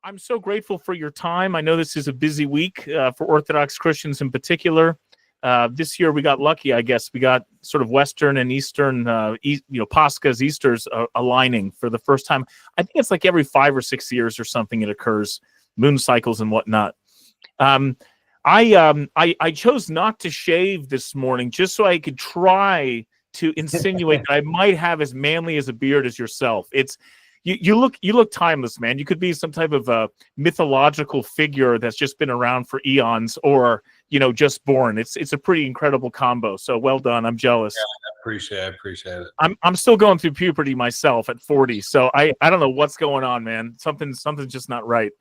I'm so grateful for your time. I know this is a busy week for Orthodox Christians in particular. This year we got lucky, I guess. We got sort of Western and Eastern, Pascha's, Easter's aligning for the first time. I think it's like every 5 or 6 years or something it occurs, moon cycles and whatnot. I chose not to shave this morning just so I could try to insinuate that I might have as manly as a beard as yourself. You look timeless, man. You could be some type of a mythological figure that's just been around for eons, or just born. It's a pretty incredible combo. So well done. I'm jealous. Yeah, I appreciate it. I'm still going through puberty myself at 40. So I don't know what's going on, man. Something's just not right.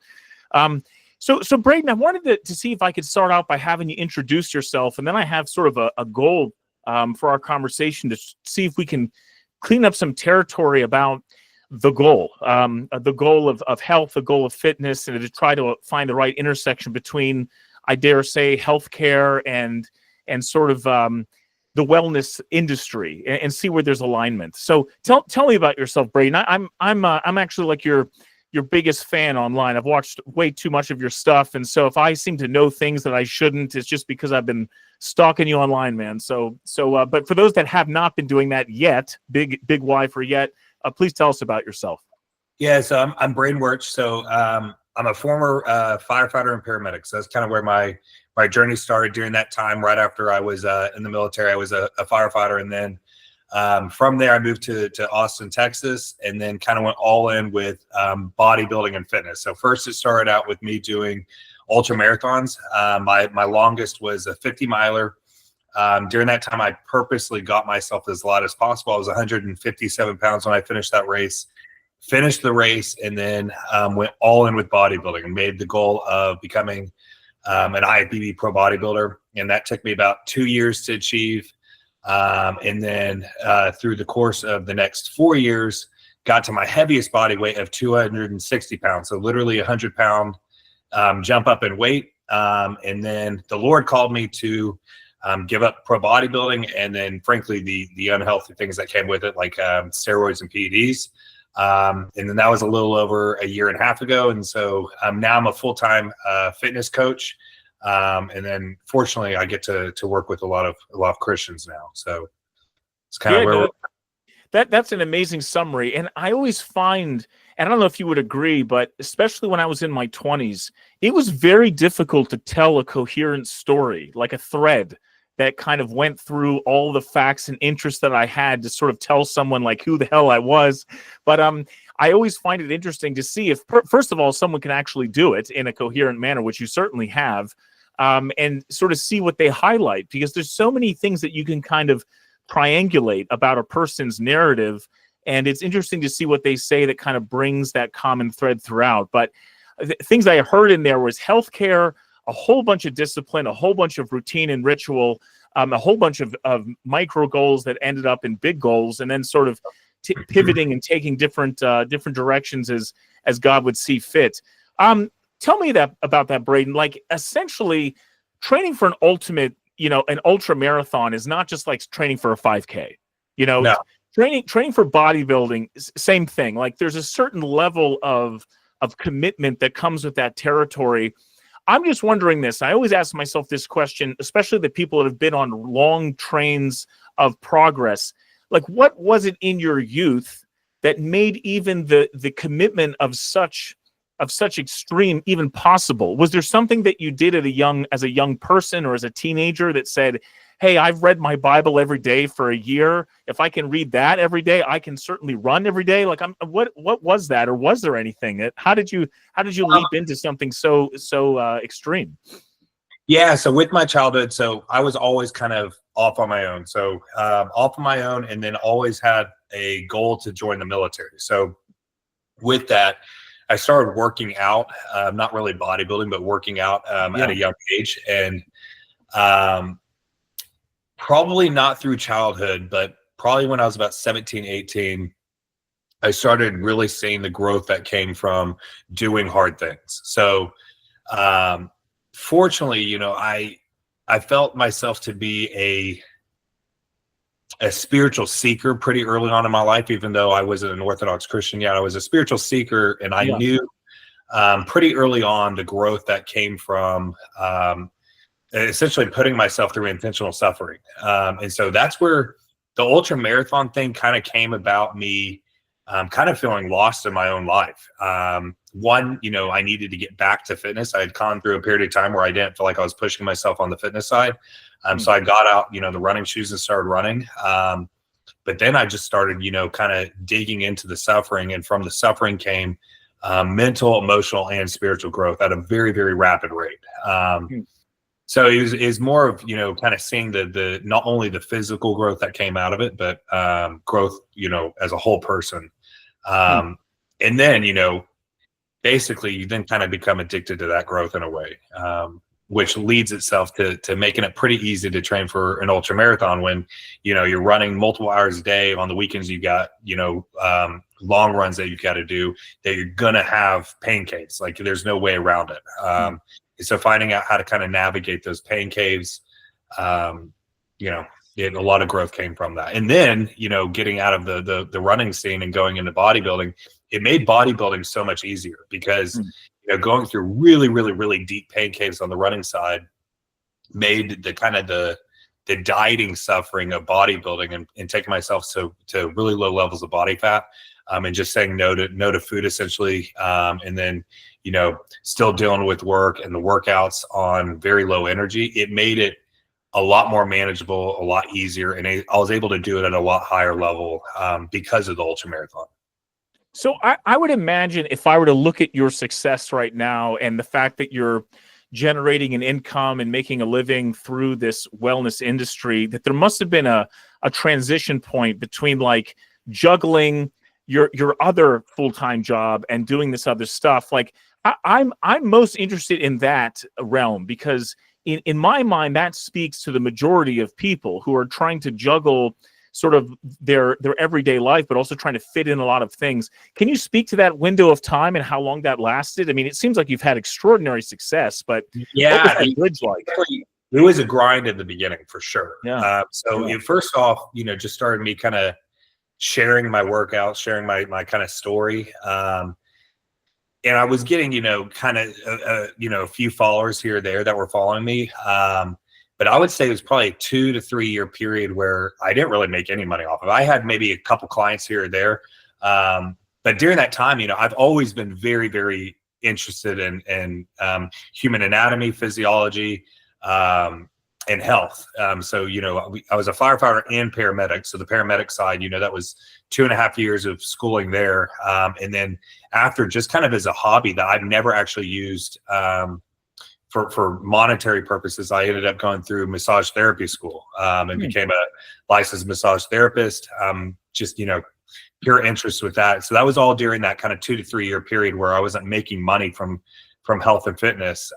So Braden, I wanted to see if I could start out by having you introduce yourself, and then I have sort of a goal for our conversation to see if we can clean up some territory about the goal of health, the goal of fitness, and to try to find the right intersection between, I dare say, healthcare and sort of the wellness industry, and see where there's alignment. So tell me about yourself, Braden. I'm actually like your biggest fan online. I've watched way too much of your stuff, and so if I seem to know things that I shouldn't, it's just because I've been stalking you online, man. So but for those that have not been doing that yet, big Y for yet. Please tell us about yourself. Yeah, so I'm Braden Wuerch. So I'm a former firefighter and paramedic. So that's kind of where my journey started during that time. Right after I was in the military, I was a firefighter, and then from there I moved to Austin, Texas, and then kind of went all in with bodybuilding and fitness. So first it started out with me doing ultra marathons. My longest was a 50 miler. During that time, I purposely got myself as light as possible. I was 157 pounds when I finished that race, and then went all in with bodybuilding and made the goal of becoming an IFBB Pro bodybuilder. And that took me about 2 years to achieve. And then through the course of the next 4 years, got to my heaviest body weight of 260 pounds. So literally 100-pound jump up in weight. And then the Lord called me to give up pro bodybuilding, and then frankly the unhealthy things that came with it, like steroids and PEDs. And then that was a little over a year and a half ago. And so now I'm a full-time fitness coach. And then fortunately I get to work with a lot of Christians now. So it's kind of where that's an amazing summary. And I always find, and I don't know if you would agree, but especially when I was in my 20s, it was very difficult to tell a coherent story, like a thread that kind of went through all the facts and interests that I had to sort of tell someone like who the hell I was. But I always find it interesting to see if, first of all, someone can actually do it in a coherent manner, which you certainly have, and sort of see what they highlight, because there's so many things that you can kind of triangulate about a person's narrative. And it's interesting to see what they say that kind of brings that common thread throughout. But things I heard in there was healthcare, a whole bunch of discipline, a whole bunch of routine and ritual, a whole bunch of micro goals that ended up in big goals, and then sort of pivoting and taking different directions as God would see fit. Tell me about that, Braden. Like, essentially, training for an ultimate, an ultra marathon is not just like training for a 5K. No. Training for bodybuilding, same thing. Like, there's a certain level of commitment that comes with that territory. I'm just wondering this. I always ask myself this question, especially the people that have been on long trains of progress. Like, what was it in your youth that made even the commitment of such extreme even possible? Was there something that you did as a young person or as a teenager that said, hey, I've read my Bible every day for a year. If I can read that every day, I can certainly run every day. Like, what was that, or was there anything? How did you leap into something so extreme? Yeah, so with my childhood, so I was always kind of off on my own. So off on my own, and then always had a goal to join the military. So with that, I started working out, not really bodybuilding, but working out at a young age. And probably not through childhood, but probably when I was about 17, 18, I started really seeing the growth that came from doing hard things. So fortunately, I felt myself to be a spiritual seeker pretty early on in my life, even though I wasn't an Orthodox Christian yet. I was a spiritual seeker, and I knew pretty early on, the growth that came from essentially putting myself through intentional suffering. And so that's where the ultra marathon thing kind of came about, me kind of feeling lost in my own life. One, I needed to get back to fitness. I had gone through a period of time where I didn't feel like I was pushing myself on the fitness side. So I got out, the running shoes and started running. But then I just started, kind of digging into the suffering. And from the suffering came mental, emotional, and spiritual growth at a very, very rapid rate. So it was more of, kind of seeing the not only the physical growth that came out of it, but growth, as a whole person. And then, basically you then kind of become addicted to that growth in a way, which leads itself to making it pretty easy to train for an ultra marathon when, you're running multiple hours a day. On the weekends, you got, long runs that you got to do, that you're going to have pain caves. Like there's no way around it. So finding out how to kind of navigate those pain caves, a lot of growth came from that. And then, getting out of the running scene and going into bodybuilding, it made bodybuilding so much easier because, going through really, really, really deep pain caves on the running side made the kind of the dieting suffering of bodybuilding and taking myself to really low levels of body fat, and just saying no to food essentially. And then, still dealing with work and the workouts on very low energy. It made it a lot more manageable, a lot easier. And I was able to do it at a lot higher level because of the ultra marathon. So I would imagine if I were to look at your success right now and the fact that you're generating an income and making a living through this wellness industry, that there must have been a transition point between like juggling your other full-time job and doing this other stuff. Like I'm most interested in that realm because in my mind, that speaks to the majority of people who are trying to juggle sort of their everyday life, but also trying to fit in a lot of things. Can you speak to that window of time and how long that lasted? I mean, it seems like you've had extraordinary success, but yeah, what was that bridge like? It was a grind in the beginning for sure. Yeah. It first off, just started me kind of sharing my workouts, sharing my kind of story. And I was getting, kind of, a few followers here or there that were following me. But I would say it was probably a 2 to 3 year period where I didn't really make any money off of it. I had maybe a couple clients here or there. But during that time, I've always been very, very interested in human anatomy, physiology, and health. I was a firefighter and paramedic. So the paramedic side, that was 2.5 years of schooling there. And then after, just kind of as a hobby that I've never actually used for monetary purposes, I ended up going through massage therapy school and became a licensed massage therapist. Just, pure interest with that. So that was all during that kind of 2 to 3 year period where I wasn't making money from health and fitness.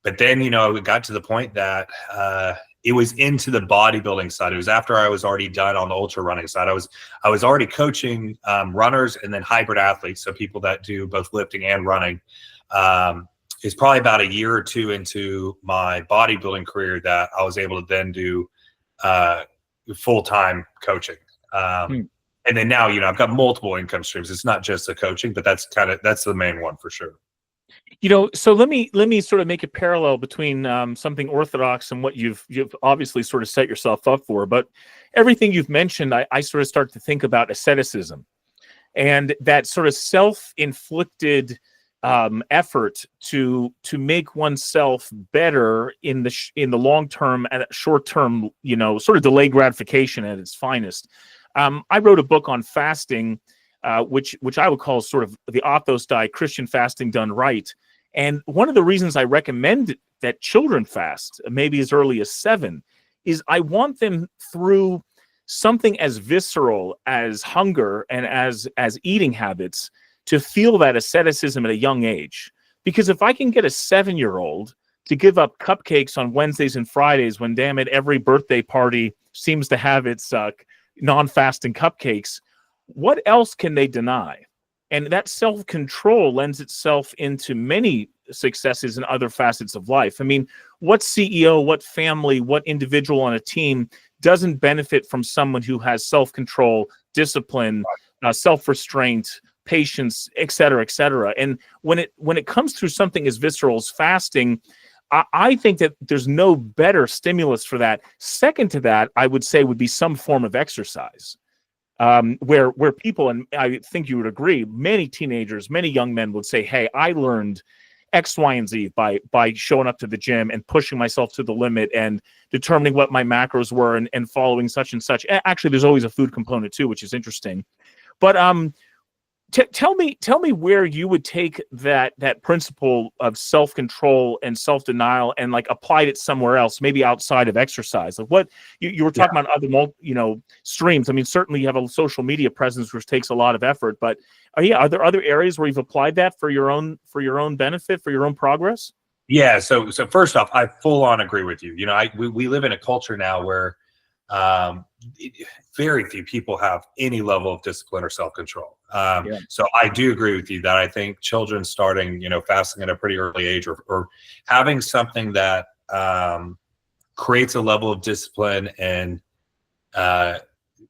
But then, it got to the point that it was into the bodybuilding side. It was after I was already done on the ultra running side. I was already coaching runners and then hybrid athletes, so people that do both lifting and running. It's probably about a year or two into my bodybuilding career that I was able to then do full-time coaching. And then now, I've got multiple income streams. It's not just the coaching, but that's the main one for sure. So let me sort of make a parallel between something orthodox and what you've obviously sort of set yourself up for. But everything you've mentioned, I sort of start to think about asceticism and that sort of self-inflicted effort to make oneself better in the long term and short term, sort of delayed gratification at its finest. I wrote a book on fasting, which I would call sort of the Athos diet, Christian fasting done right. And one of the reasons I recommend that children fast, maybe as early as 7, is I want them through something as visceral as hunger and as eating habits to feel that asceticism at a young age. Because if I can get a 7-year-old to give up cupcakes on Wednesdays and Fridays when, damn it, every birthday party seems to have its non-fasting cupcakes, what else can they deny? And that self-control lends itself into many successes in other facets of life. I mean, what CEO, what family, what individual on a team doesn't benefit from someone who has self-control, discipline, self-restraint, patience, et cetera, et cetera. And when it comes through something as visceral as fasting, I think that there's no better stimulus for that. Second to that, I would say would be some form of exercise, where people, and I think you would agree, many teenagers, many young men would say, hey, I learned X, Y, and Z by showing up to the gym and pushing myself to the limit and determining what my macros were and following such and such. Actually, there's always a food component too, which is interesting. But tell me where you would take that principle of self-control and self-denial and like applied it somewhere else, maybe outside of exercise. Like what you were talking about other streams. I mean, certainly you have a social media presence which takes a lot of effort, but are there other areas where you've applied that for your own benefit, for your own progress? Yeah. So first off, I full on agree with you. We live in a culture now where very few people have any level of discipline or self-control. So I do agree with you that I think children starting, fasting at a pretty early age or having something that creates a level of discipline and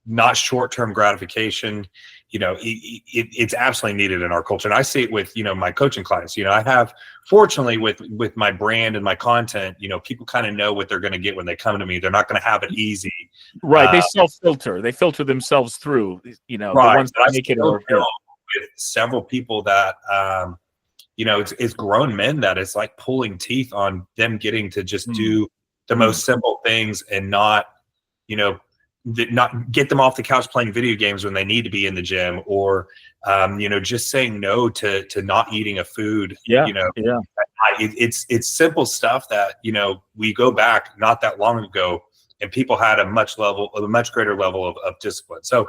not short-term gratification, it's absolutely needed in our culture. And I see it with, my coaching clients. I have, fortunately, with my brand and my content, people kind of know what they're going to get when they come to me. They're not going to have it easy. Right. They self-filter. They filter themselves through, right. The ones that make it over. With several people that, it's grown men that it's like pulling teeth on them getting to just do the most simple things and not get them off the couch playing video games when they need to be in the gym, or just saying no to not eating a food. It's simple stuff that we go back not that long ago and people had a much greater level of discipline. So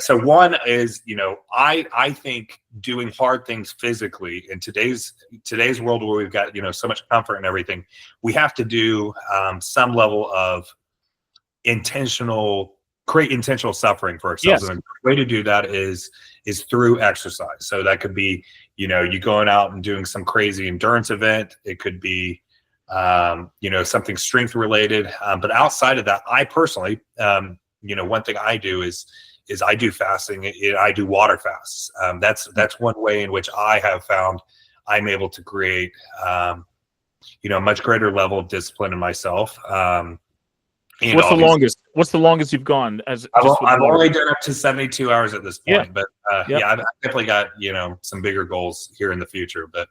one is I think doing hard things physically in today's world where we've got so much comfort and everything, we have to do some level of create intentional suffering for ourselves. Yes. And the way to do that is through exercise. So that could be, you going out and doing some crazy endurance event. It could be, something strength related. But outside of that, I personally, one thing I do is I do fasting. I do water fasts. That's one way in which I have found I'm able to create, a much greater level of discipline in myself. What's the longest you've gone? I've only done up to 72 hours at this point, but I've definitely got some bigger goals here in the future. But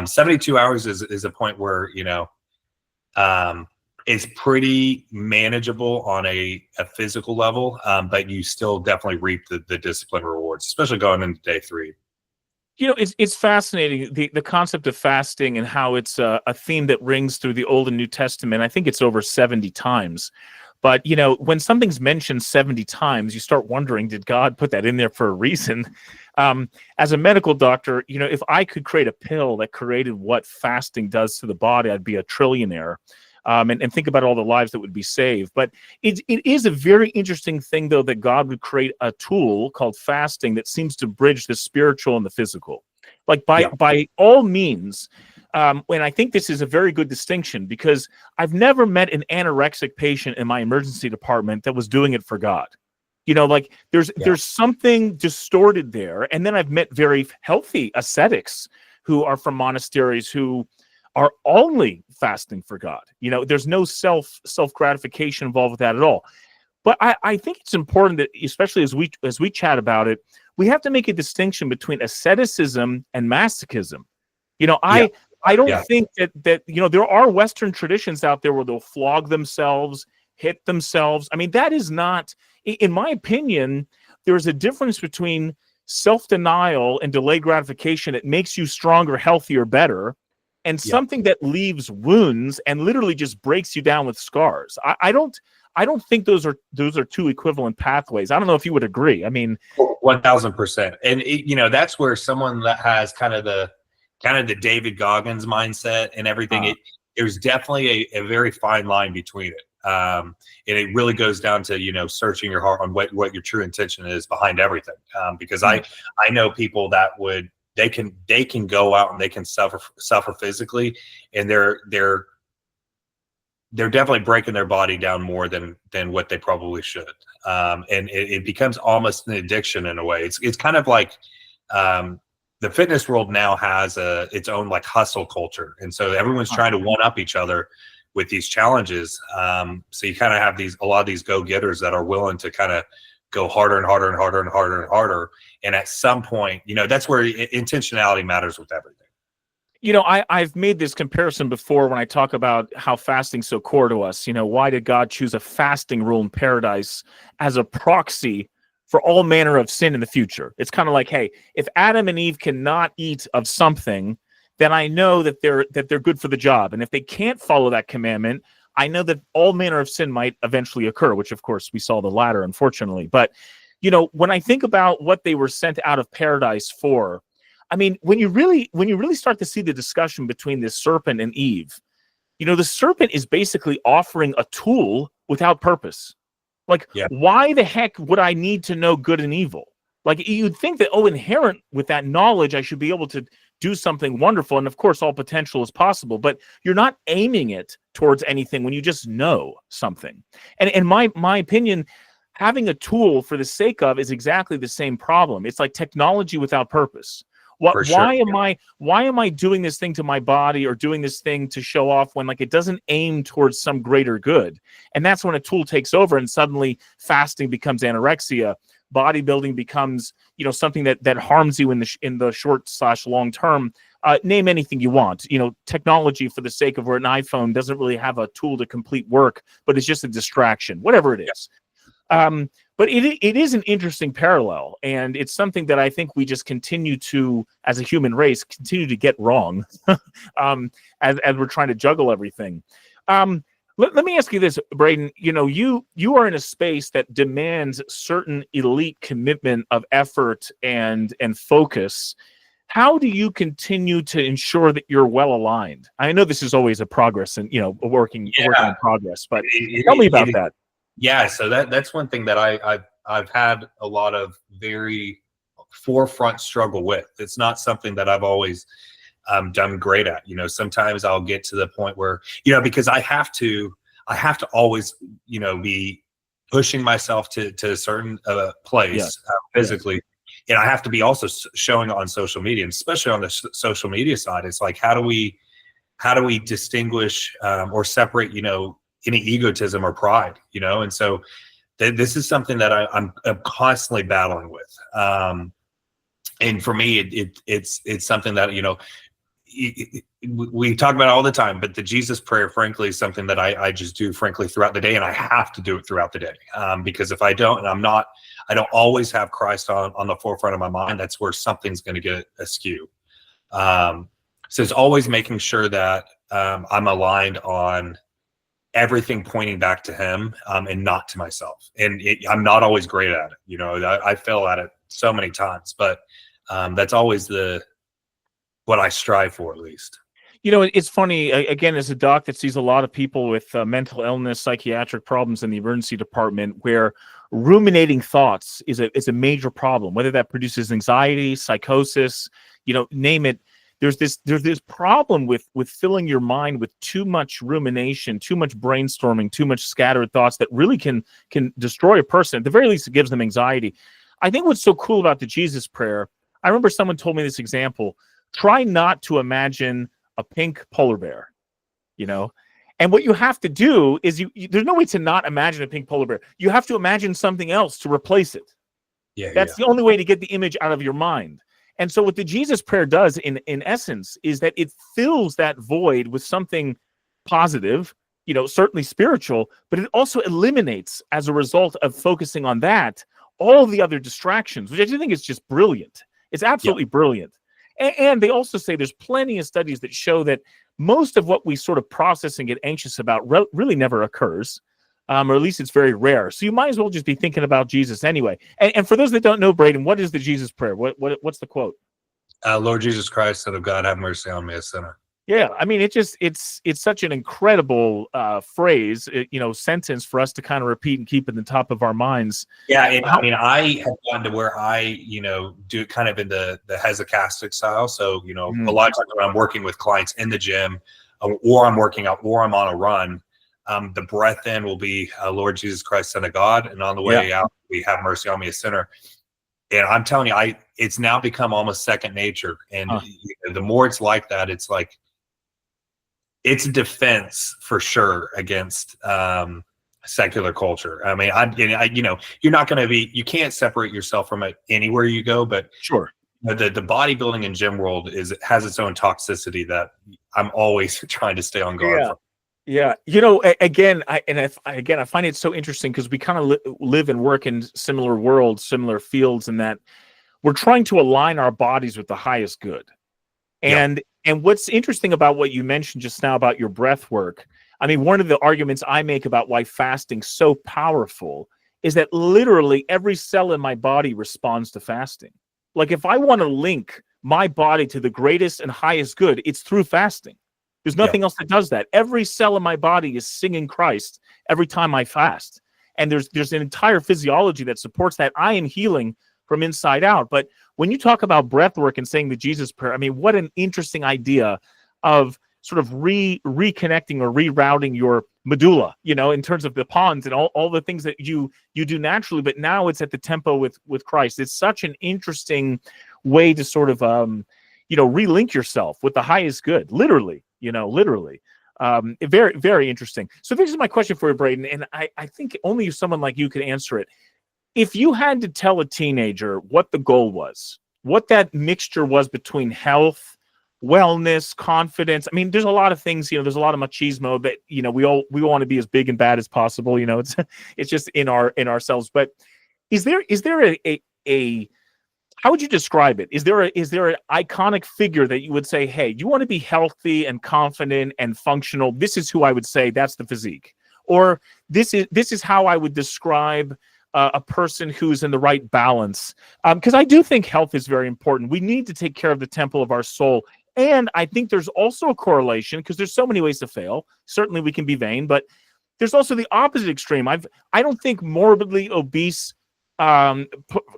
72 hours is a point where it's pretty manageable on a physical level, but you still definitely reap the discipline rewards, especially going into day 3. It's fascinating, the concept of fasting and how it's a theme that rings through the Old and New Testament. I think it's over 70 times. But, when something's mentioned 70 times, you start wondering, did God put that in there for a reason? As a medical doctor, if I could create a pill that created what fasting does to the body, I'd be a trillionaire. And think about all the lives that would be saved. But it is a very interesting thing, though, that God would create a tool called fasting that seems to bridge the spiritual and the physical. Like by all means, and I think this is a very good distinction, because I've never met an anorexic patient in my emergency department that was doing it for God. There's something distorted there. And then I've met very healthy ascetics who are from monasteries who are only fasting for God. There's no self gratification involved with that at all. But I think it's important that, especially as we chat about it, we have to make a distinction between asceticism and masochism. I don't think that there are Western traditions out there where they'll flog themselves, hit themselves. I mean, that is not, in my opinion, there's a difference between self-denial and delayed gratification that makes you stronger, healthier, better, and something that leaves wounds and literally just breaks you down with scars. I don't think those are two equivalent pathways. I don't know if you would agree. I mean, 1000%. And that's where someone that has kind of the David Goggins mindset and everything, there's definitely a very fine line between it. And it really goes down to, searching your heart on what your true intention is behind everything. Because I know people that they can go out and they can suffer physically, and they're definitely breaking their body down more than what they probably should. And it becomes almost an addiction in a way. It's kind of like, the fitness world now has its own like hustle culture. And so everyone's trying to one up each other with these challenges. So you kind of have a lot of these go-getters that are willing to kind of go harder and harder and harder and harder and harder. And at some point, that's where intentionality matters with everything. I've made this comparison before when I talk about how fasting's so core to us. Why did God choose a fasting rule in paradise as a proxy for all manner of sin in the future? It's kind of like, hey, if Adam and Eve cannot eat of something, then I know that they're good for the job. And if they can't follow that commandment, I know that all manner of sin might eventually occur, which of course we saw the latter, unfortunately. But, when I think about what they were sent out of paradise for, I mean, when you really start to see the discussion between the serpent and Eve, the serpent is basically offering a tool without purpose. Like, why the heck would I need to know good and evil? Like, you'd think that, inherent with that knowledge, I should be able to do something wonderful. And of course, all potential is possible, but you're not aiming it towards anything when you just know something. And in my opinion, having a tool for the sake of is exactly the same problem. It's like technology without purpose. Why am I doing this thing to my body or doing this thing to show off when it doesn't aim towards some greater good? And that's when a tool takes over and suddenly fasting becomes anorexia. Bodybuilding becomes, something that harms you in the short/long term. Name anything you want. Technology for the sake of where an iPhone doesn't really have a tool to complete work, but it's just a distraction, whatever it is. But it is an interesting parallel, and it's something that I think we just continue to, as a human race, continue to get wrong as we're trying to juggle everything. Let me ask you this, Braden. You are in a space that demands certain elite commitment of effort and focus. How do you continue to ensure that you're well aligned? I know this is always a progress and a working in progress, but tell me about that. Yeah, so that's one thing that I've had a lot of very forefront struggle with. It's not something that I've always done great at. Sometimes I'll get to the point where because I have to always be pushing myself to a certain place physically, and I have to be also showing on social media, and especially on the social media side. It's like how do we distinguish or separate any egotism or pride, and so this is something that I'm constantly battling with. And for me, it's something that, we talk about it all the time, but the Jesus prayer, frankly, is something that I just do, frankly, throughout the day. And I have to do it throughout the day. Because if I don't, and I don't always have Christ on the forefront of my mind, that's where something's going to get askew. So it's always making sure that I'm aligned on everything pointing back to him and not to myself. And I'm not always great at it. I fail at it so many times, but that's always what I strive for, at least. It's funny, again, as a doc that sees a lot of people with mental illness, psychiatric problems in the emergency department, where ruminating thoughts is a major problem, whether that produces anxiety, psychosis, name it. There's this problem with filling your mind with too much rumination, too much brainstorming, too much scattered thoughts that really can destroy a person. At the very least, it gives them anxiety. I think what's so cool about the Jesus prayer, I remember someone told me this example: try not to imagine a pink polar bear, and what you have to do is there's no way to not imagine a pink polar bear. You have to imagine something else to replace it. That's the only way to get the image out of your mind. And so what the Jesus prayer does in essence is that it fills that void with something positive, certainly spiritual, but it also eliminates, as a result of focusing on that, all the other distractions, which I do think is just brilliant. It's absolutely brilliant. And they also say there's plenty of studies that show that most of what we sort of process and get anxious about really never occurs. Or at least it's very rare. So you might as well just be thinking about Jesus anyway. And for those that don't know, Braden, what is the Jesus prayer? What's the quote? Lord Jesus Christ, Son of God, have mercy on me, a sinner. Yeah, I mean, it's such an incredible phrase, sentence for us to kind of repeat and keep in the top of our minds. Yeah, I have gotten to where I, do it kind of in the hesychastic style. So, a lot of times when I'm working with clients in the gym, or I'm working out, or I'm on a run, the breath in will be Lord Jesus Christ, Son of God, and on the way out, we have mercy on me, a sinner. And I'm telling you, it's now become almost second nature. And the more it's like that, it's like, it's a defense for sure against secular culture. I mean, you're not going to you can't separate yourself from it anywhere you go, but Sure. the bodybuilding and gym world has its own toxicity that I'm always trying to stay on guard from. Yeah. Again, I find it so interesting because we kind of live and work in similar worlds, similar fields, in that we're trying to align our bodies with the highest good. And what's interesting about what you mentioned just now about your breath work, I mean, one of the arguments I make about why fasting's so powerful is that literally every cell in my body responds to fasting. Like if I want to link my body to the greatest and highest good, it's through fasting. There's nothing else that does that. Every cell in my body is singing Christ every time I fast. And there's an entire physiology that supports that. I am healing from inside out. But when you talk about breath work and saying the Jesus prayer, I mean, what an interesting idea of sort of reconnecting or rerouting your medulla, in terms of the pons and all the things that you do naturally, but now it's at the tempo with Christ. It's such an interesting way to sort of, relink yourself with the highest good, literally. Very, very interesting. So this is my question for you, Braden, and I think only someone like you could answer it. If you had to tell a teenager what the goal was, what that mixture was between health, wellness, confidence. I mean, there's a lot of things, there's a lot of machismo that, we want to be as big and bad as possible. It's just in ourselves. But is there a how would you describe it? Is there an iconic figure that you would say, hey, you want to be healthy and confident and functional? This is who I would say that's the physique. Or this is how I would describe a person who's in the right balance. Because I do think health is very important. We need to take care of the temple of our soul. And I think there's also a correlation, because there's so many ways to fail. Certainly we can be vain, but there's also the opposite extreme. I don't think morbidly obese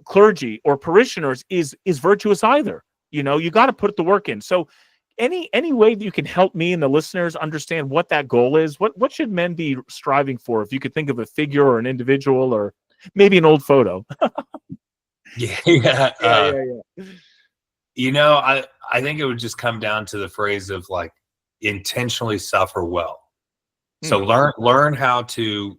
clergy or parishioners is virtuous either. You got to put the work in. So any way that you can help me and the listeners understand what that goal is, what should men be striving for? If you could think of a figure or an individual or maybe an old photo. I think it would just come down to the phrase of like intentionally suffer well. So learn how to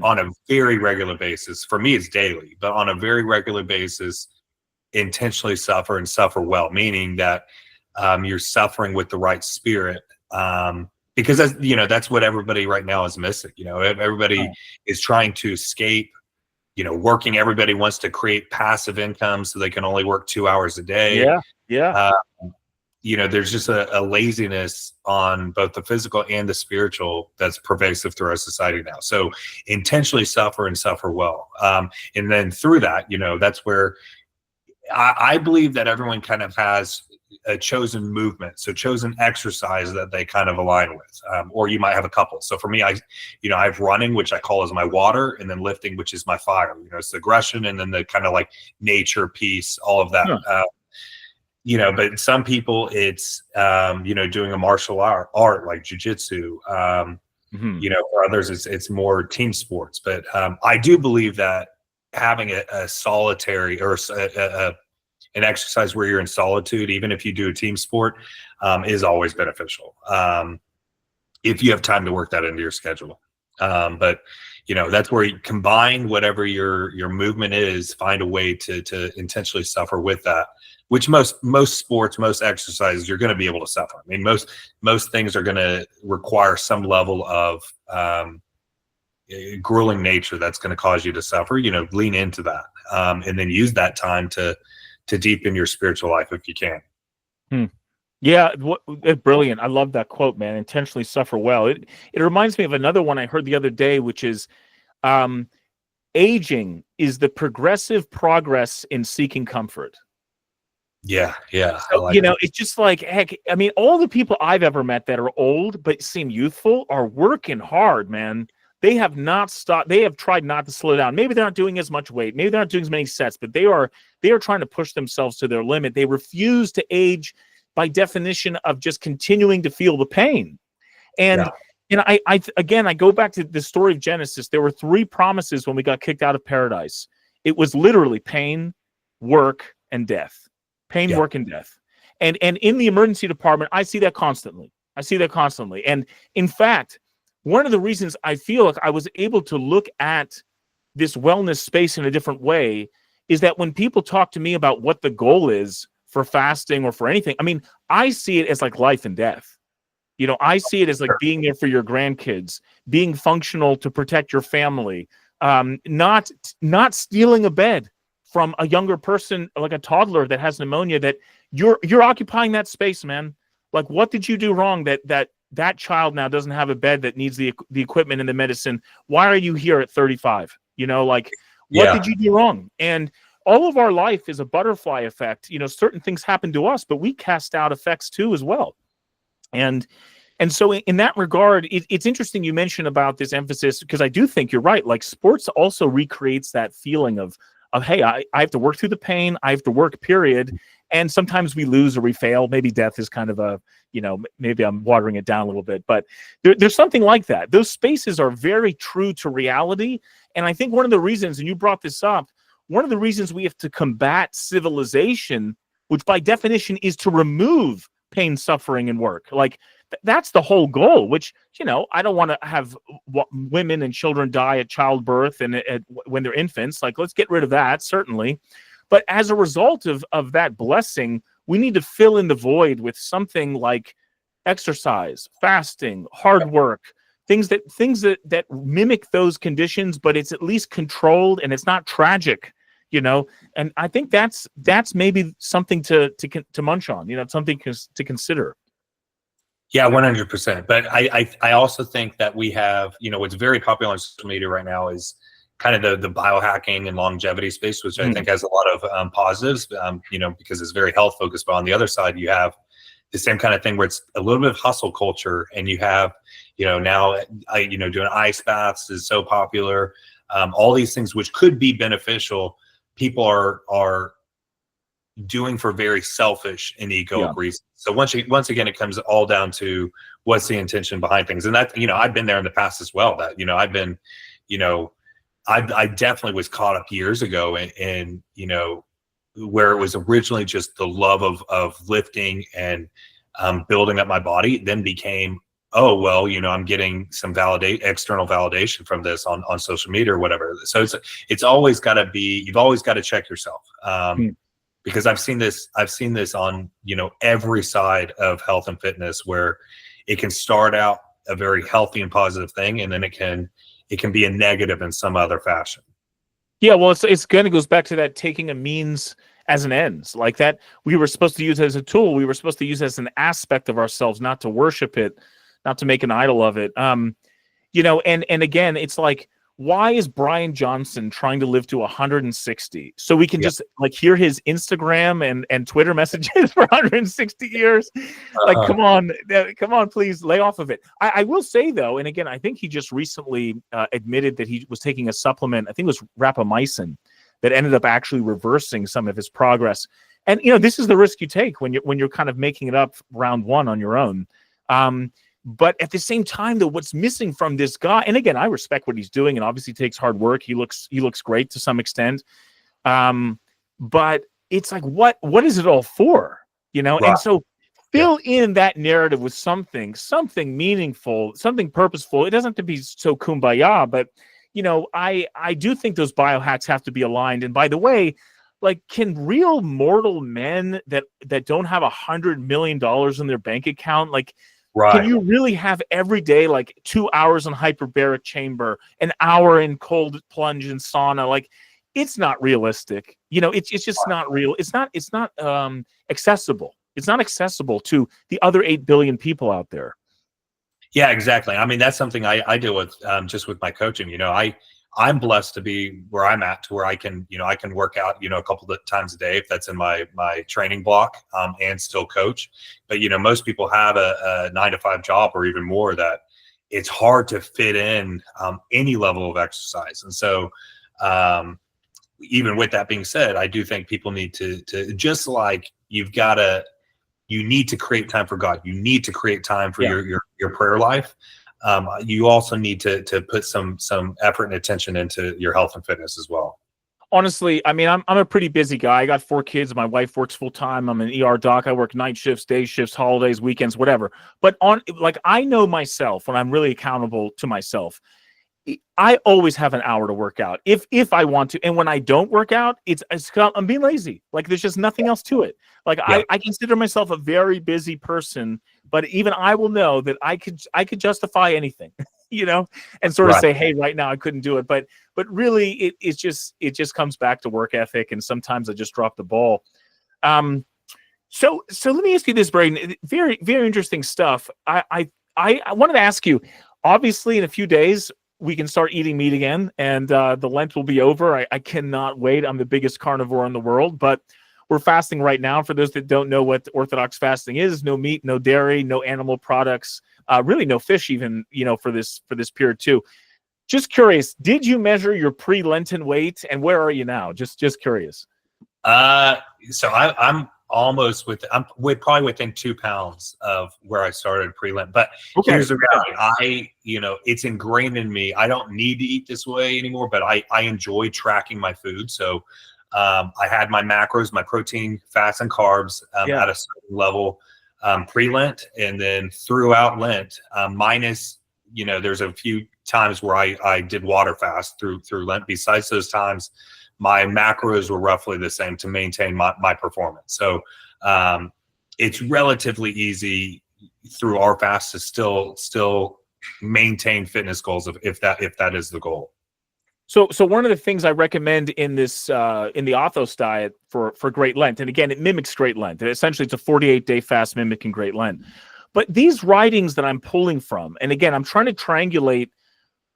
on a very regular basis. For me, it's daily, but on a very regular basis, intentionally suffer and suffer well, meaning that you're suffering with the right spirit. Because that's what everybody right now is missing. Everybody is trying to escape, working. Everybody wants to create passive income so they can only work 2 hours a day. There's just a laziness on both the physical and the spiritual that's pervasive through our society now. So intentionally suffer and suffer well. And then through that, that's where I believe that everyone kind of has a chosen movement, so chosen exercise that they kind of align with, or you might have a couple. So for me, I have running, which I call as my water, and then lifting, which is my fire. It's aggression, and then the kind of like nature piece, all of that. But some people it's doing a martial art like jujitsu. For others it's more team sports. But I do believe that having a solitary or an exercise where you're in solitude, even if you do a team sport, is always beneficial. If you have time to work that into your schedule. But that's where you combine whatever your movement is, find a way to intentionally suffer with that, which most sports, most exercises, you're going to be able to suffer. I mean, most things are going to require some level of grueling nature that's going to cause you to suffer. Lean into that, and then use that time to deepen your spiritual life if you can. Yeah, brilliant. I love that quote, man. Intentionally suffer well. It reminds me of another one I heard the other day, which is aging is the progressive progress in seeking comfort. Yeah. So, it's just like, heck, I mean, all the people I've ever met that are old but seem youthful are working hard, man. They have not stopped. They have tried not to slow down. Maybe they're not doing as much weight. Maybe they're not doing as many sets, but they are trying to push themselves to their limit. They refuse to age by definition of just continuing to feel the pain. And I go back to the story of Genesis. There were 3 promises when we got kicked out of paradise. It was literally pain, work, and death. Pain, Yeah. work, and death. And in the emergency department, I see that constantly. And in fact, one of the reasons I feel like I was able to look at this wellness space in a different way is that when people talk to me about what the goal is for fasting or for anything, I mean, I see it as like life and death. You know, I see it as like being there for your grandkids, being functional to protect your family, not stealing a bed from a younger person, like a toddler that has pneumonia, that you're occupying that space, man. Like, what did you do wrong that child now doesn't have a bed that needs the equipment and the medicine? Why are you here at 35? You know, like, what did you do wrong? And all of our life is a butterfly effect. You know, certain things happen to us, but we cast out effects too as well. And so in that regard, it's interesting you mentioned about this emphasis, because I do think you're right. Like, sports also recreates that feeling of hey, I have to work through the pain. I have to work, period. And sometimes we lose or we fail. Maybe death is kind of a, you know, maybe I'm watering it down a little bit, but there's something like that. Those spaces are very true to reality. And I think one of the reasons, and you brought this up, one of the reasons we have to combat civilization, which by definition is to remove pain, suffering, and work. Like, that's the whole goal, which, you know, I don't want to have women and children die at childbirth and when they're infants. Like, let's get rid of that, certainly. But as a result of that blessing, we need to fill in the void with something like exercise, fasting, hard work, things that mimic those conditions, but it's at least controlled and it's not tragic, you know. And I think that's maybe something to munch on, you know, something to consider. Yeah, 100%. But I also think that we have, you know, what's very popular on social media right now is kind of the biohacking and longevity space, which I think has a lot of positives, you know, because it's very health focused. But on the other side, you have the same kind of thing where it's a little bit of hustle culture, and you have, you know, now, you know, doing ice baths is so popular. All these things which could be beneficial, people are doing for very selfish and egoic reasons. So once again, it comes all down to what's the intention behind things. And that, you know, I've been there in the past as well. That, you know, I've been, you know, I definitely was caught up years ago in, you know, where it was originally just the love of lifting and building up my body, then became, oh, well, you know, I'm getting some external validation from this on social media or whatever. So it's always got to be, you've always got to check yourself. Because I've seen this on, you know, every side of health and fitness, where it can start out a very healthy and positive thing, and then it can be a negative in some other fashion. Yeah, well, it's kind of goes back to that taking a means as an ends, like that we were supposed to use as a tool. We were supposed to use as an aspect of ourselves, not to worship it, not to make an idol of it. You know, and again, it's like, why is Brian Johnson trying to live to 160 so we can just like hear his Instagram and Twitter messages for 160 years? Like, come on, please lay off of it. I will say though, and again, I think he just recently admitted that he was taking a supplement, I think it was rapamycin, that ended up actually reversing some of his progress. And, you know, this is the risk you take when you're kind of making it up round one on your own. But at the same time, though, what's missing from this guy, and again, I respect what he's doing, and obviously takes hard work. He looks great to some extent. But it's like, what is it all for? You know? Right. And so fill in that narrative with something meaningful, something purposeful. It doesn't have to be so kumbaya, but, you know, I do think those biohacks have to be aligned. And by the way, like, can real mortal men that don't have $100 million in their bank account, like, can you really have every day like 2 hours in hyperbaric chamber, an hour in cold plunge and sauna? Like, it's not realistic. You know, it's just not real. It's not accessible. It's not accessible to the other 8 billion people out there. Yeah, exactly. I mean, that's something I deal with just with my coaching. You know, I'm blessed to be where I'm at, to where I can work out, you know, a couple of times a day if that's in my training block, and still coach. But, you know, most people have a 9-to-5 job or even more that it's hard to fit in any level of exercise. And so even with that being said, I do think people need to just like you need to create time for God. You need to create time for your prayer life. You also need to put some effort and attention into your health and fitness as well. Honestly, I mean, I'm a pretty busy guy. I got 4 kids. My wife works full time. I'm an ER doc. I work night shifts, day shifts, holidays, weekends, whatever. But I know myself when I'm really accountable to myself. I always have an hour to work out if I want to. And when I don't work out, I'm being lazy. Like there's just nothing else to it. Like I consider myself a very busy person, but even I will know that I could justify anything, and sort of say, hey, right now I couldn't do it. But really it just comes back to work ethic. And sometimes I just drop the ball. So let me ask you this, Braden. Very, very interesting stuff. I wanted to ask you, obviously in a few days, we can start eating meat again, and the Lent will be over. I cannot wait. I'm the biggest carnivore in the world, but we're fasting right now. For those that don't know what Orthodox fasting is, no meat, no dairy, no animal products, really no fish even, for this period too. Just curious, did you measure your pre-Lenten weight, and where are you now? Just curious. So I'm almost we're probably within 2 pounds of where I started pre-Lent. But here's the reality. It's ingrained in me. I don't need to eat this way anymore, but I enjoy tracking my food. So I had my macros, my protein, fats, and carbs at a certain level pre-Lent, and then throughout Lent, minus, there's a few times where I did water fast through Lent. Besides those times, my macros were roughly the same to maintain my performance. So it's relatively easy through our fast to still maintain fitness goals if that is the goal. So one of the things I recommend in this in the Athos diet for Great Lent, and again, it mimics Great Lent. Essentially, it's a 48-day fast mimicking Great Lent. But these writings that I'm pulling from, and again, I'm trying to triangulate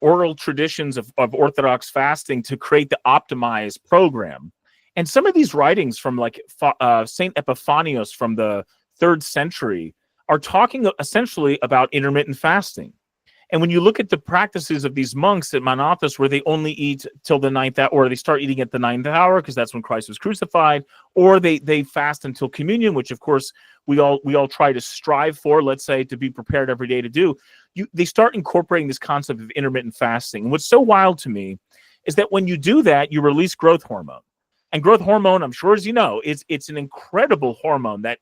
oral traditions of Orthodox fasting to create the optimized program. And some of these writings from like Saint Epiphanius from the 3rd century are talking essentially about intermittent fasting. And when you look at the practices of these monks at Mount Athos, where they only eat till the 9th hour, or they start eating at the 9th hour because that's when Christ was crucified, or they fast until communion, which of course we all try to strive for, let's say, to be prepared every day to do. They start incorporating this concept of intermittent fasting. And what's so wild to me is that when you do that, you release growth hormone. And growth hormone, I'm sure as you know, it's an incredible hormone that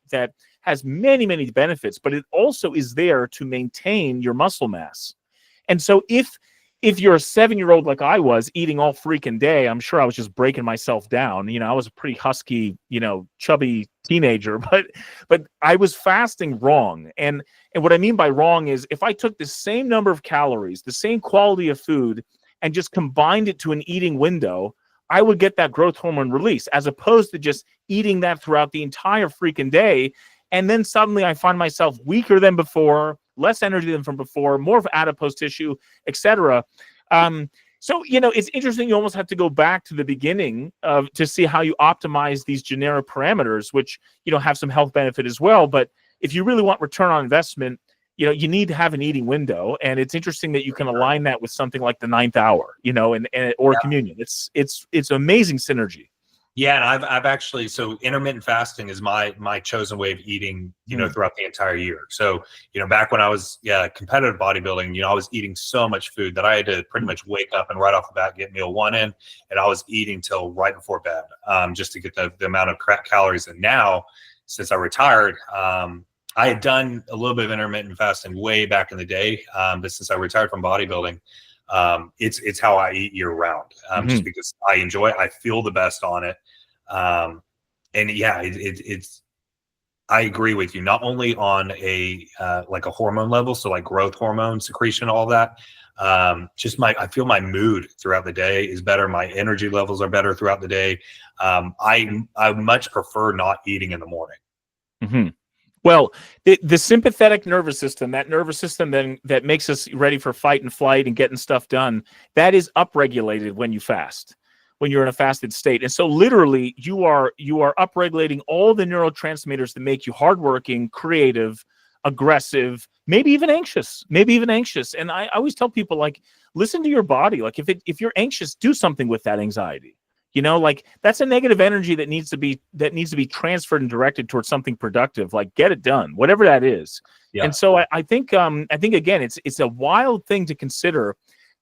has many, many benefits, but it also is there to maintain your muscle mass. And so if you're a 7-year-old like I was, eating all freaking day, I'm sure I was just breaking myself down. I was a pretty husky, chubby teenager, but I was fasting wrong. And what I mean by wrong is if I took the same number of calories, the same quality of food, and just combined it to an eating window, I would get that growth hormone release, as opposed to just eating that throughout the entire freaking day. And then suddenly I find myself weaker than before, less energy than from before, more of adipose tissue, etc. So, it's interesting. You almost have to go back to the beginning to see how you optimize these generic parameters, which, have some health benefit as well. But if you really want return on investment, you need to have an eating window. And it's interesting that you can align that with something like the 9th hour, or communion. It's amazing synergy. Yeah, and I've actually, so intermittent fasting is my chosen way of eating, throughout the entire year. So, back when I was competitive bodybuilding, I was eating so much food that I had to pretty much wake up and right off the bat get meal 1 in, and I was eating till right before bed, just to get the amount of calories. And now, since I retired, I had done a little bit of intermittent fasting way back in the day, but since I retired from bodybuilding, it's how I eat year round, just because I enjoy it. I feel the best on it. And yeah, it's, I agree with you, not only on a hormone level. So like growth hormone secretion, all that, I feel my mood throughout the day is better. My energy levels are better throughout the day. I much prefer not eating in the morning. Mm-hmm. Well, the sympathetic nervous system, that nervous system then that makes us ready for fight and flight and getting stuff done, that is upregulated when you fast, when you're in a fasted state. And so literally you are upregulating all the neurotransmitters that make you hardworking, creative, aggressive, maybe even anxious. And I always tell people, like, listen to your body. Like if you're anxious, do something with that anxiety. That's a negative energy that needs to be transferred and directed towards something productive. Like, get it done, whatever that is. Yeah. And so I think again, it's a wild thing to consider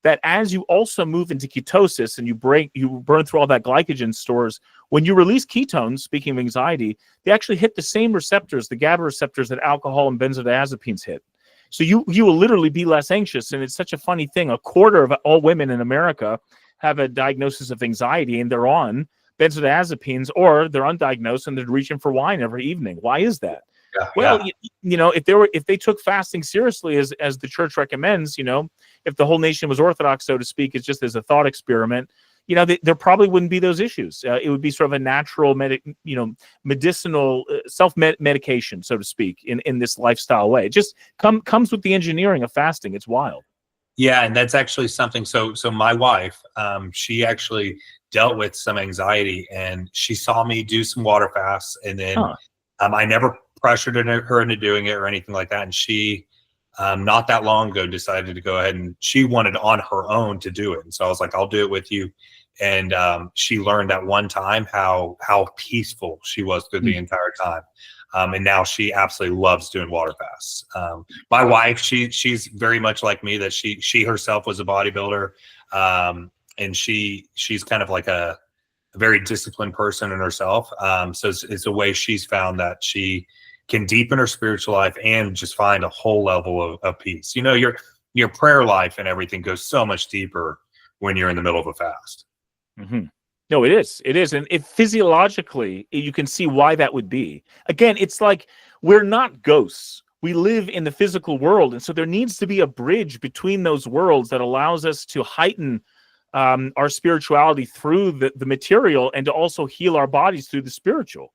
that as you also move into ketosis and you burn through all that glycogen stores, when you release ketones, speaking of anxiety, they actually hit the same receptors, the GABA receptors that alcohol and benzodiazepines hit. So you will literally be less anxious. And it's such a funny thing. A quarter of all women in America have a diagnosis of anxiety, and they're on benzodiazepines, or they're undiagnosed and they're reaching for wine every evening. Why is that? Well, you know, if they took fasting seriously as the church recommends, you know, if the whole nation was Orthodox, so to speak, it's just as a thought experiment, you know, there probably wouldn't be those issues. It would be sort of a natural, medicinal self-medication, so to speak, in this lifestyle way. It just comes with the engineering of fasting. It's wild. Yeah, and that's actually something. So my wife, she actually dealt with some anxiety, and she saw me do some water fasts, and then I never pressured her into doing it or anything like that. And she, not that long ago, decided to go ahead, and she wanted on her own to do it. And so I was like, I'll do it with you. And she learned at one time how peaceful she was through the entire time. And now she absolutely loves doing water fasts. My wife, she's very much like me, that she herself was a bodybuilder. And she's kind of like a very disciplined person in herself. So it's a way she's found that she can deepen her spiritual life and just find a whole level of peace. You know, your prayer life and everything goes so much deeper when you're in the middle of a fast. Mm-hmm. No, it is. And if physiologically, you can see why that would be. Again, it's like we're not ghosts. We live in the physical world. And so there needs to be a bridge between those worlds that allows us to heighten our spirituality through the material, and to also heal our bodies through the spiritual.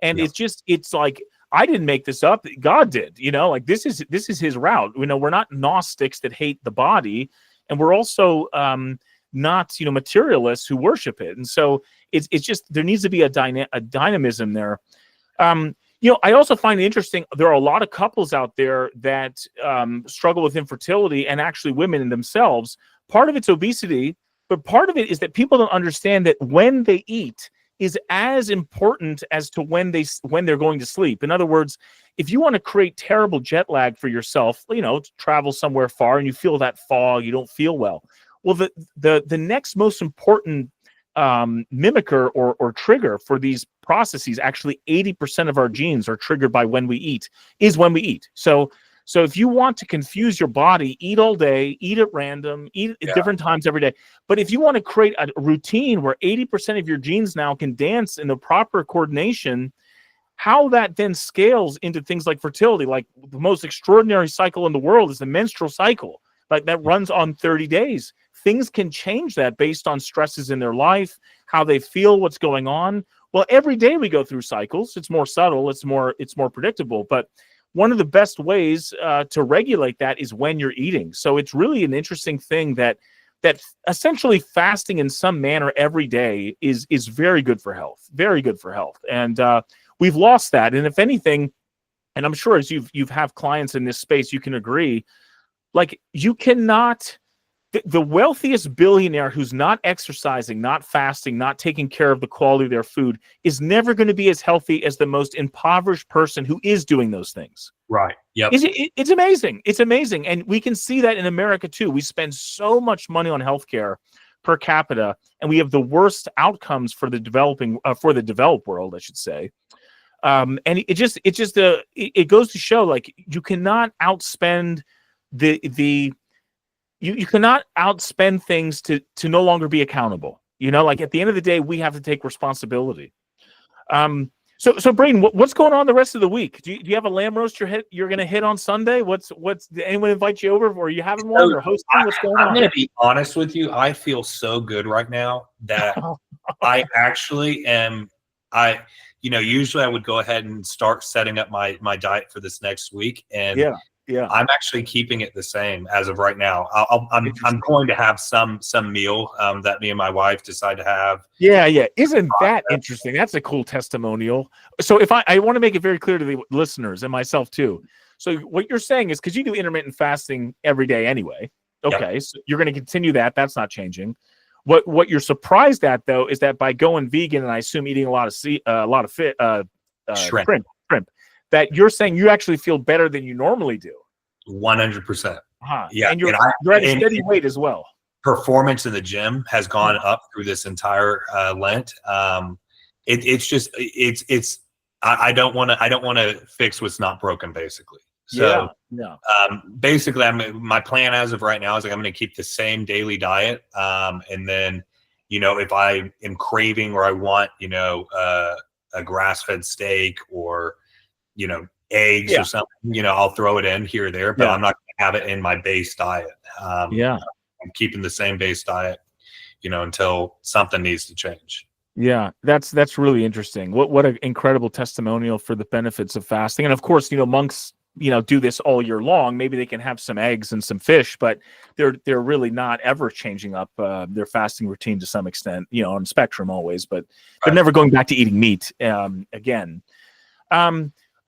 And it's like, I didn't make this up. God did, you know, like this is his route. You know, we're not Gnostics that hate the body, and we're also not, you know, materialists who worship it. And so it's just, there needs to be a dynamism there. You know, I also find it interesting. There are a lot of couples out there that struggle with infertility, and actually women in themselves. Part of it's obesity, but part of it is that people don't understand that when they eat is as important as to when they're going to sleep. In other words, if you want to create terrible jet lag for yourself, you know, to travel somewhere far and you feel that fog, you don't feel well. Well, the next most important mimicker or trigger for these processes, actually 80% of our genes are triggered by when we eat, is when we eat. So if you want to confuse your body, eat all day, eat at random, eat at different times every day. But if you want to create a routine where 80% of your genes now can dance in the proper coordination, how that then scales into things like fertility, like the most extraordinary cycle in the world is the menstrual cycle, like that runs on 30 days. Things can change that based on stresses in their life, how they feel, what's going on. Well, every day we go through cycles. It's more subtle, it's more predictable, but one of the best ways to regulate that is when you're eating. So it's really an interesting thing that essentially fasting in some manner every day is very good for health, very good for health. And we've lost that. And if anything, and I'm sure as you've have clients in this space, you can agree, like you cannot, the wealthiest billionaire who's not exercising, not fasting, not taking care of the quality of their food is never going to be as healthy as the most impoverished person who is doing those things. Right. Yep. It's amazing. It's amazing. And we can see that in America too. We spend so much money on healthcare per capita, and we have the worst outcomes for the developed world, I should say. And it goes to show, like, you cannot outspend you cannot outspend things to no longer be accountable. You know, like at the end of the day, we have to take responsibility. So Braden, what's going on the rest of the week? Do you have a lamb roast you're going to hit on Sunday? Did anyone invite you over, or are you having one, or hosting? What's going on? I'm going to be honest with you. I feel so good right now that I actually am. Usually I would go ahead and start setting up my diet for this next week, and yeah, I'm actually keeping it the same as of right now. I'm going to have some meal that me and my wife decide to have. Yeah. Isn't that interesting? That's a cool testimonial. So if I want to make it very clear to the listeners and myself too. So what you're saying is, because you do intermittent fasting every day anyway. Okay, so you're going to continue that. That's not changing. What you're surprised at though is that by going vegan, and I assume eating a lot of shrimp, that you're saying you actually feel better than you normally do. 100%. Yeah, and you're at a steady weight as well. performance in the gym has gone up through this entire Lent. I don't want to fix what's not broken, basically. So basically, my plan as of right now is like I'm going to keep the same daily diet, and then if I am craving or I want a grass-fed steak or eggs or something, I'll throw it in here or there, but I'm not going to have it in my base diet. I'm keeping the same base diet, until something needs to change. Yeah, that's really interesting. What an incredible testimonial for the benefits of fasting. And of course, monks, do this all year long. Maybe they can have some eggs and some fish, but they're really not ever changing up their fasting routine to some extent, on spectrum always, but they're never going back to eating meat again.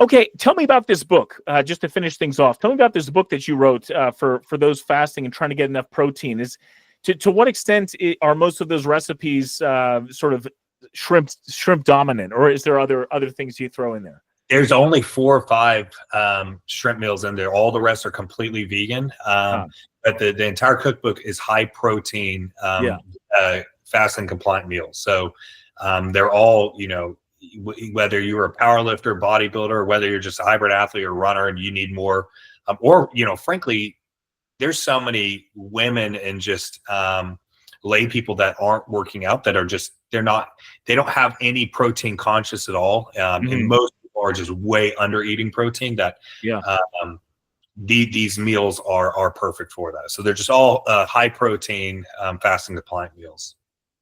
Okay, tell me about this book, just to finish things off. Tell me about this book that you wrote for those fasting and trying to get enough protein. To what extent are most of those recipes sort of shrimp dominant, or is there other things you throw in there? There's only 4 or 5 shrimp meals in there. All the rest are completely vegan. But the entire cookbook is high protein, fasting compliant meals. So they're all, whether you're a power lifter, bodybuilder, whether you're just a hybrid athlete or runner and you need more, or, frankly, there's so many women and just lay people that aren't working out that are just, they don't have any protein conscious at all. And most people are just way under eating protein that these meals are perfect for that. So they're just all high protein, fasting compliant meals.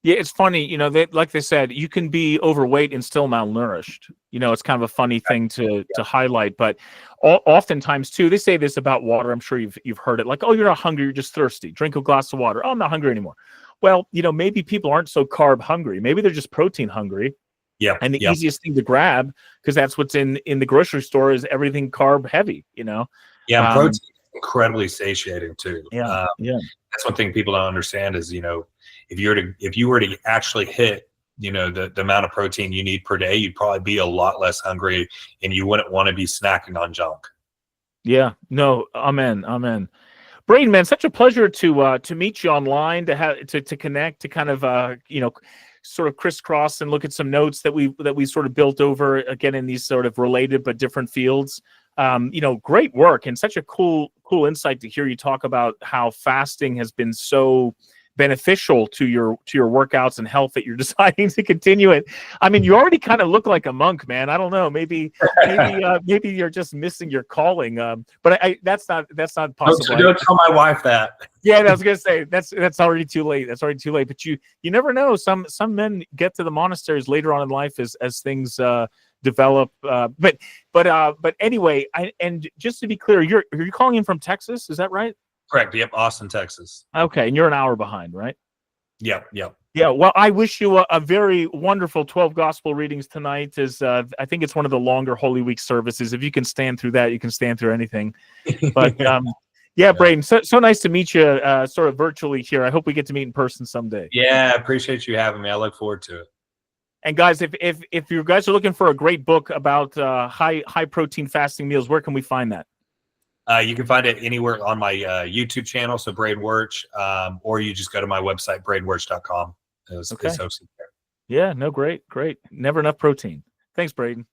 Yeah, it's funny, like they said, you can be overweight and still malnourished. It's kind of a funny thing to highlight, but oftentimes too, they say this about water. I'm sure you've heard it, like, oh, you're not hungry, you're just thirsty. Drink a glass of water. Oh, I'm not hungry anymore. Well, maybe people aren't so carb hungry. Maybe they're just protein hungry. Yeah. And the easiest thing to grab, because that's what's in the grocery store, is everything carb heavy, Yeah, protein is incredibly satiating too. Yeah. That's one thing people don't understand is, if you were to actually hit, the amount of protein you need per day, you'd probably be a lot less hungry and you wouldn't want to be snacking on junk. Yeah, no, amen. Braden, man, such a pleasure to meet you online, to connect, to kind of sort of crisscross and look at some notes that we sort of built over again in these sort of related but different fields. Great work and such a cool insight to hear you talk about how fasting has been so beneficial to your workouts and health that you're deciding to continue it. I mean, you already kind of look like a monk, man. I don't know. Maybe you're just missing your calling. But that's not possible. Don't tell my wife that. Yeah, I was gonna say that's already too late. That's already too late. But you never know. Some men get to the monasteries later on in life as things develop. But anyway, and just to be clear, you're calling in from Texas, is that right? Correct. Yep. Austin, Texas. Okay. And you're an hour behind, right? Yep. Yeah. Well, I wish you a very wonderful 12 gospel readings tonight. I think it's one of the longer Holy Week services. If you can stand through that, you can stand through anything. But Braden, so nice to meet you sort of virtually here. I hope we get to meet in person someday. Yeah. I appreciate you having me. I look forward to it. And guys, if you guys are looking for a great book about high protein fasting meals, where can we find that? You can find it anywhere on my YouTube channel, so Braden Wuerch, or you just go to my website, bradenwuerch.com. It's hosted there. Yeah, no, great. Never enough protein. Thanks, Braden.